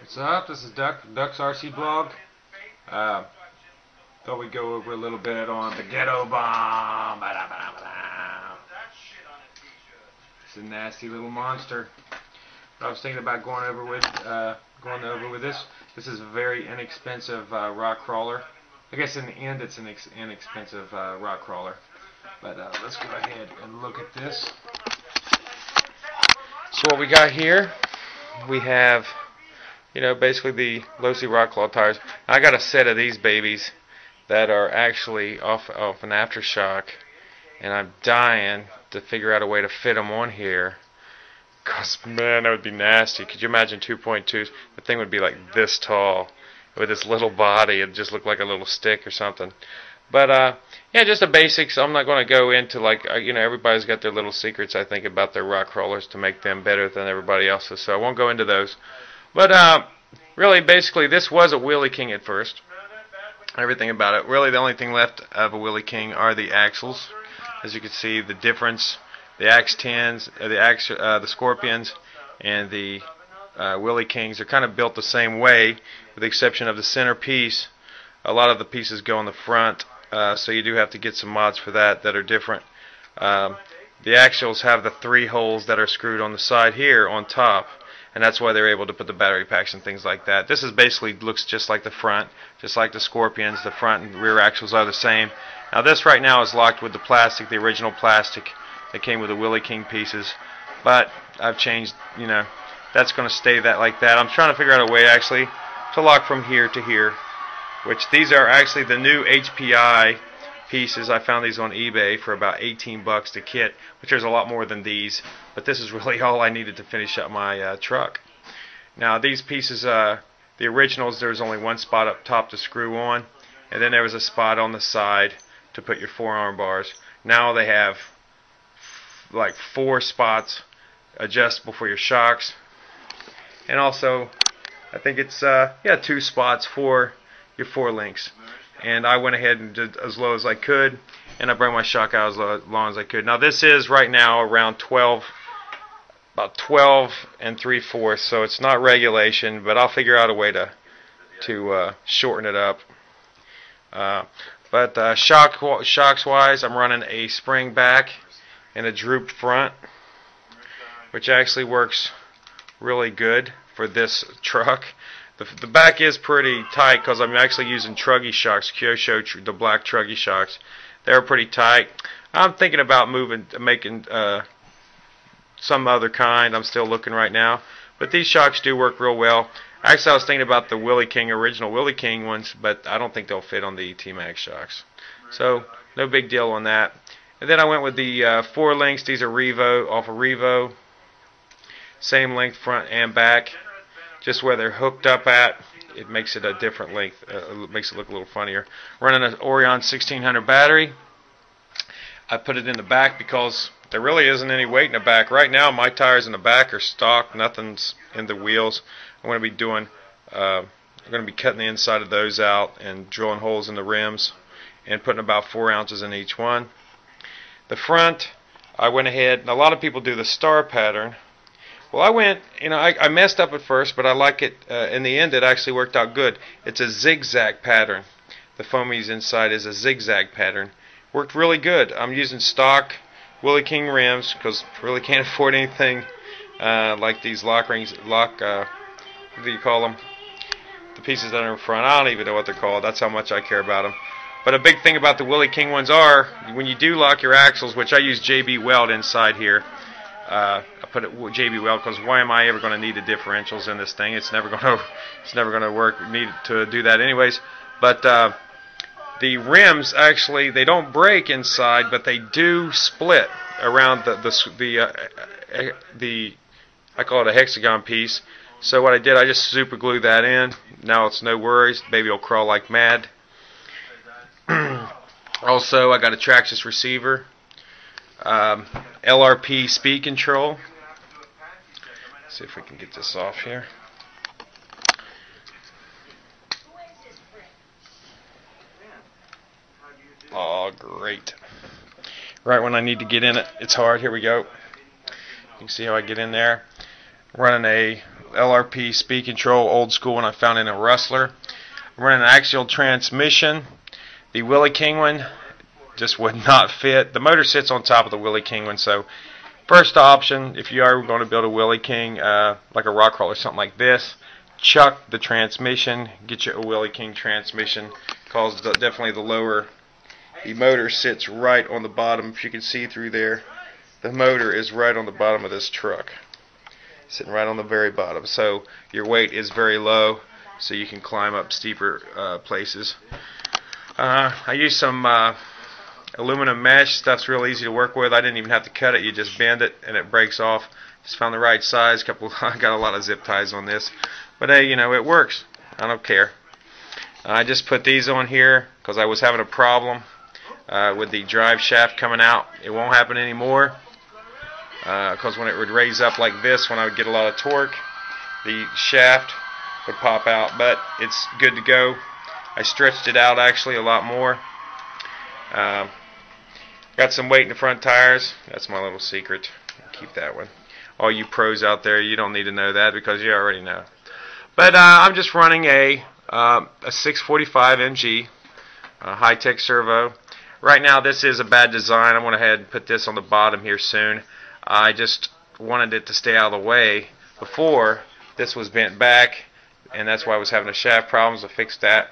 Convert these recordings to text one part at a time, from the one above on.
What's up? This is Duck's RC blog. Thought we'd go over a little bit on the ghetto bomb. It's a nasty little monster. But I was thinking about going over with this. This is a very inexpensive rock crawler. I guess in the end, it's an inexpensive rock crawler. But let's go ahead and look at this. So what we got here, we have, basically the low-C rock claw tires. I got a set of these babies that are actually off an aftershock, and I'm dying to figure out a way to fit them on here. Cause man, that would be nasty. Could you imagine 2.2s? The thing would be like this tall with this little body. It'd just look like a little stick or something. But yeah, just the basics. I'm not going to go into everybody's got their little secrets, I think, about their rock crawlers to make them better than everybody else's. So I won't go into those. But really, basically, this was a Wheelie King at first. Everything about it. Really, the only thing left of a Wheelie King are the axles. As you can see, the difference. The Axe 10s, the Scorpions, and the Wheelie Kings are kind of built the same way, with the exception of the center piece. A lot of the pieces go on the front, so you do have to get some mods for that are different. The axles have the 3 holes that are screwed on the side here on top, and that's why they're able to put the battery packs and things like that. This is basically looks just like the front, just like the Scorpions. The front and rear axles are the same. Now this right now is locked with the plastic, the original plastic that came with the Wheelie King pieces, but I've changed, that's going to stay like that. I'm trying to figure out a way actually to lock from here to here, which these are actually the new HPI pieces. I found these on eBay for about 18 bucks to kit, which there's a lot more than these, but this is really all I needed to finish up my truck. Now these pieces, the originals, there was only one spot up top to screw on, and then there was a spot on the side to put your forearm bars. Now they have like 4 spots adjustable for your shocks, and also I think it's 2 spots for your 4 links. And I went ahead and did as low as I could, and I brought my shock out as long as I could. Now this is right now around about 12 3/4, so it's not regulation, but I'll figure out a way to shorten it up. But shocks wise, I'm running a spring back and a droop front, which actually works really good for this truck. The back is pretty tight because I'm actually using Truggy shocks, Kyosho, the black Truggy shocks. They're pretty tight. I'm thinking about making some other kind. I'm still looking right now, but these shocks do work real well. Actually, I was thinking about the Wheelie King, original Wheelie King ones, but I don't think they'll fit on the T-Max shocks. So no big deal on that. And then I went with the 4 links. These are Revo, off of Revo. Same length front and back. Just where they're hooked up at, it makes it a different length. It makes it look a little funnier. Running an Orion 1600 battery. I put it in the back because there really isn't any weight in the back. Right now, my tires in the back are stock. Nothing's in the wheels. I'm going to be doing. I'm going to be cutting the inside of those out and drilling holes in the rims and putting about 4 ounces in each one. The front, I went ahead, and a lot of people do the star pattern. Well, I went, I messed up at first, but I like it. In the end, it actually worked out good. It's a zigzag pattern. The foamies inside is a zigzag pattern. Worked really good. I'm using stock Wheelie King rims because I really can't afford anything like these lock rings. What do you call them? The pieces that are in front. I don't even know what they're called. That's how much I care about them. But a big thing about the Wheelie King ones are, when you do lock your axles, which I use JB Weld inside here, I put it JB Weld because why am I ever going to need the differentials in this thing? It's never going to work. Need to do that anyways. But the rims actually, they don't break inside, but they do split around the I call it a hexagon piece. So what I did, I just super glued that in. Now it's no worries. Baby will crawl like mad. Also, I got a Traxxas receiver, LRP speed control. Let's see if we can get this off here. Oh, great. Right when I need to get in it, it's hard. Here we go. You can see how I get in there. Running a LRP speed control, old school one I found in a Rustler. I'm running an axial transmission. The Willie King one just would not fit. The motor sits on top of the Willie King one, so first option, if you are going to build a Willie King, like a rock crawler or something like this, chuck the transmission, get you a Willie King transmission, because definitely the motor sits right on the bottom. If you can see through there, the motor is right on the bottom of this truck, sitting right on the very bottom. So your weight is very low, so you can climb up steeper places. I use some aluminum mesh. Stuff's real easy to work with. I didn't even have to cut it. You just bend it and it breaks off. Just found the right size. I got a lot of zip ties on this, but hey, you know, it works. I don't care. I just put these on here because I was having a problem with the drive shaft coming out. It won't happen anymore because when it would raise up like this, when I would get a lot of torque, the shaft would pop out. But it's good to go. I stretched it out actually a lot more. Got some weight in the front tires. That's my little secret. Keep that one. All you pros out there, you don't need to know that because you already know. But I'm just running a 645 MG high-tech servo. Right now this is a bad design. I went ahead and put this on the bottom here soon. I just wanted it to stay out of the way. Before, this was bent back, and that's why I was having the shaft problems. I fixed that.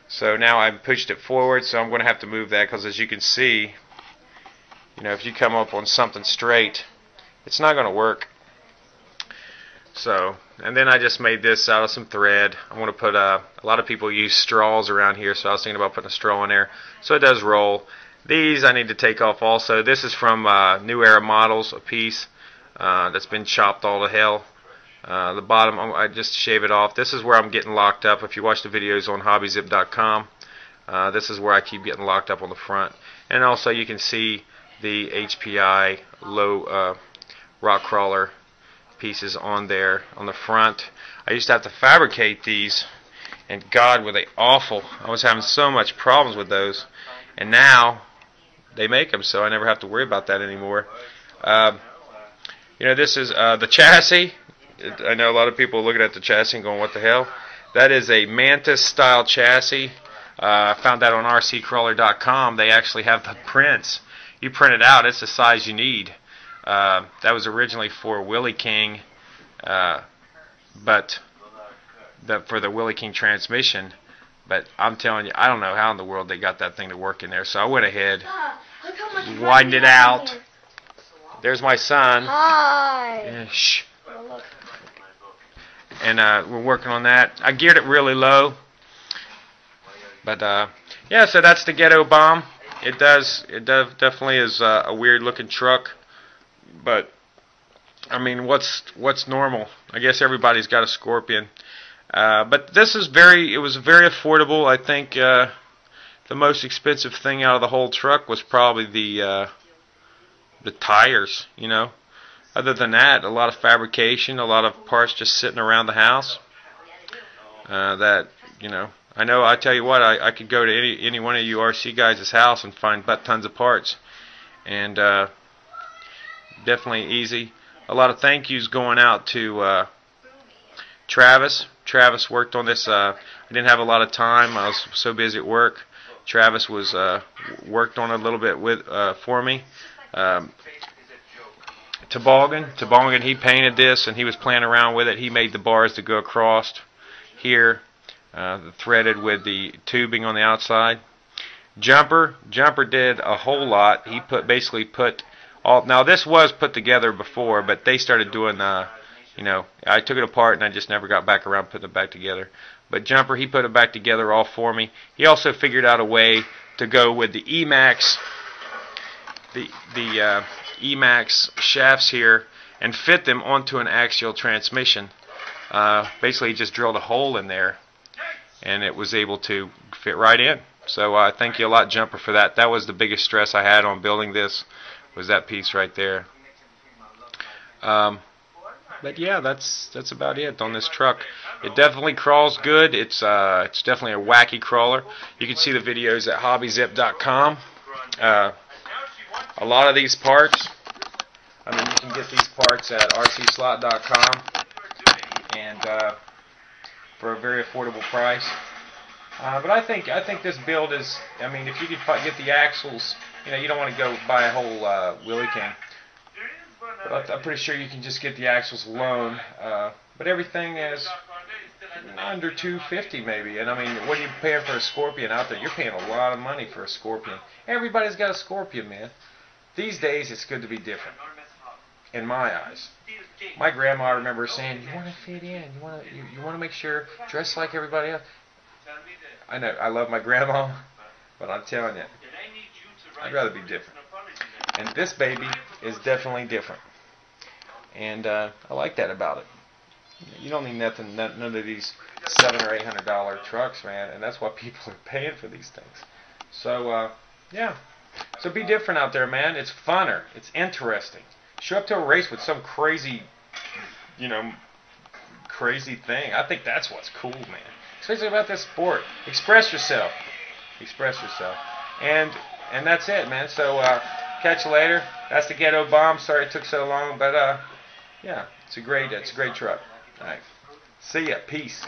So now I've pushed it forward, so I'm going to have to move that because as you can see, you know, if you come up on something straight, it's not going to work. So, and then I just made this out of some thread. I want to put a lot of people use straws around here, so I was thinking about putting a straw in there so it does roll. These I need to take off also. This is from New Era Models, a piece that's been chopped all to hell. The bottom, I just shave it off. This is where I'm getting locked up. If you watch the videos on hobbyzip.com, this is where I keep getting locked up on the front. And also you can see the HPI low rock crawler pieces on there on the front. I used to have to fabricate these, and God, were they awful. I was having so much problems with those, and now they make them, so I never have to worry about that anymore. You know, this is the chassis. I know a lot of people looking at the chassis and going, what the hell? That is a Mantis style chassis. I found that on RCCrawler.com. They actually have the prints. You print it out, it's the size you need. That was originally for Willie King, but for the Willie King transmission. But I'm telling you, I don't know how in the world they got that thing to work in there. So I went ahead, widened it out. There's my son. Hi. Yeah, shh. And we're working on that. I geared it really low, but yeah. So that's the Ghetto Bomb. It definitely is a weird looking truck, but I mean, what's normal? I guess everybody's got a Scorpion, but this is it was very affordable. I think the most expensive thing out of the whole truck was probably the tires. You know. Other than that, a lot of fabrication, a lot of parts just sitting around the house. That, you know, I tell you what, I could go to any one of you RC guys' house and find tons of parts. And definitely easy. A lot of thank yous going out to Travis. Travis worked on this. I didn't have a lot of time. I was so busy at work. Travis was worked on it a little bit for me. Toboggan, he painted this and he was playing around with it. He made the bars to go across here, threaded with the tubing on the outside. Jumper did a whole lot. He basically put all. Now this was put together before, but they started doing you know, I took it apart and I just never got back around putting it back together. But Jumper, he put it back together all for me. He also figured out a way to go with the Emax, the Emax shafts here and fit them onto an axial transmission. Basically, he just drilled a hole in there and it was able to fit right in. So thank you a lot, Jumper, for that. That was the biggest stress I had on building this, was that piece right there. But yeah, that's about it on this truck. It definitely crawls good. It's definitely a wacky crawler. You can see the videos at hobbyzip.com. A lot of these parts, I mean, you can get these parts at RCSLOT.com. for a very affordable price. But I think this build is. I mean, if you could get the axles, you know, you don't want to go buy a whole wheelie king. But I'm pretty sure you can just get the axles alone. But everything is under $250 maybe. And I mean, what are you paying for a Scorpion out there? You're paying a lot of money for a Scorpion. Everybody's got a Scorpion, man. These days, it's good to be different. In my eyes. My grandma, I remember saying, "You want to fit in. You want to make sure dress like everybody else." I know, I love my grandma, but I'm telling you, I'd rather be different. And this baby is definitely different. And I like that about it. You don't need nothing, none of these $700 or $800 trucks, man. And that's what people are paying for these things. So yeah. So be different out there, man. It's funner. It's interesting. Show up to a race with some crazy, you know, crazy thing. I think that's what's cool, man. Especially about this sport. Express yourself. Express yourself. And that's it, man. So catch you later. That's the Ghetto Bomb. Sorry it took so long, but yeah, it's a great truck. All right. See ya. Peace.